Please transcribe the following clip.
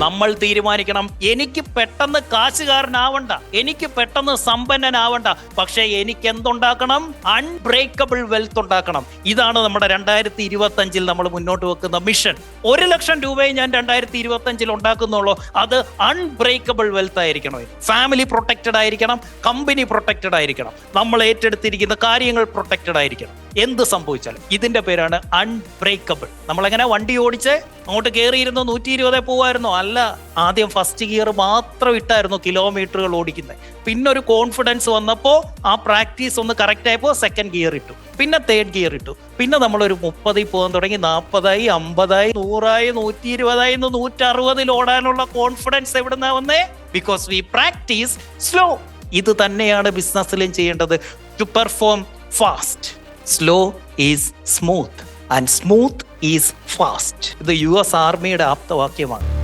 നമ്മൾ തീരുമാനിക്കണം, എനിക്ക് പെട്ടെന്ന് കാശുകാരനാവണ്ട, എനിക്ക് പെട്ടെന്ന് സമ്പന്നനാവണ്ട, പക്ഷെ എനിക്ക് എന്തുണ്ടാക്കണം? അൺബ്രേക്കബിൾ വെൽത്ത് ഉണ്ടാക്കണം. ഇതാണ് നമ്മുടെ 2025 നമ്മൾ മുന്നോട്ട് വെക്കുന്ന മിഷൻ. 1 ലക്ഷം രൂപയെ ഞാൻ 2025 ഉണ്ടാക്കുന്നുള്ളൂ. അത് അൺബ്രേക്കബിൾ വെൽത്ത് ആയിരിക്കണം. ഫാമിലി പ്രൊട്ടക്റ്റഡ് ആയിരിക്കണം, കമ്പനി പ്രൊട്ടക്റ്റഡ് ആയിരിക്കണം, നമ്മൾ ഏറ്റെടുത്തിരിക്കുന്ന കാര്യങ്ങൾ പ്രൊട്ടക്റ്റഡ് ആയിരിക്കണം. എന്ത് സംഭവിച്ചാലും ഇതിന്റെ പേരാണ് അൺബ്രേക്കബിൾ. നമ്മളെങ്ങനെ വണ്ടി ഓടിച്ച് അങ്ങോട്ട് കയറിയിരുന്നോ 120 പോവായിരുന്നോ? അല്ല, ആദ്യം ഫസ്റ്റ് ഗിയർ മാത്രം ഇട്ടായിരുന്നു കിലോമീറ്ററുകൾ ഓടിക്കുന്നത്. പിന്നെ ഒരു കോൺഫിഡൻസ് വന്നപ്പോൾ ആ പ്രാക്ടീസ് ഒന്ന് കറക്റ്റ് ആയപ്പോൾ സെക്കൻഡ് ഗിയർ ഇട്ടു, പിന്നെ തേർഡ് ഗിയർ ഇട്ടു. പിന്നെ നമ്മളൊരു 30 പോകാൻ തുടങ്ങി, 40, 50, 100, 120, 160 ഓടാനുള്ള കോൺഫിഡൻസ് എവിടുന്നാ വന്നേ? Because we practice slow. ഇത് തന്നെയാണ് ബിസിനസ്സിലും ചെയ്യേണ്ടത്. To perform fast, slow is smooth and smooth is fast. ഇത് US ആർമിയുടെ ആപ്തവാക്യമാണ്.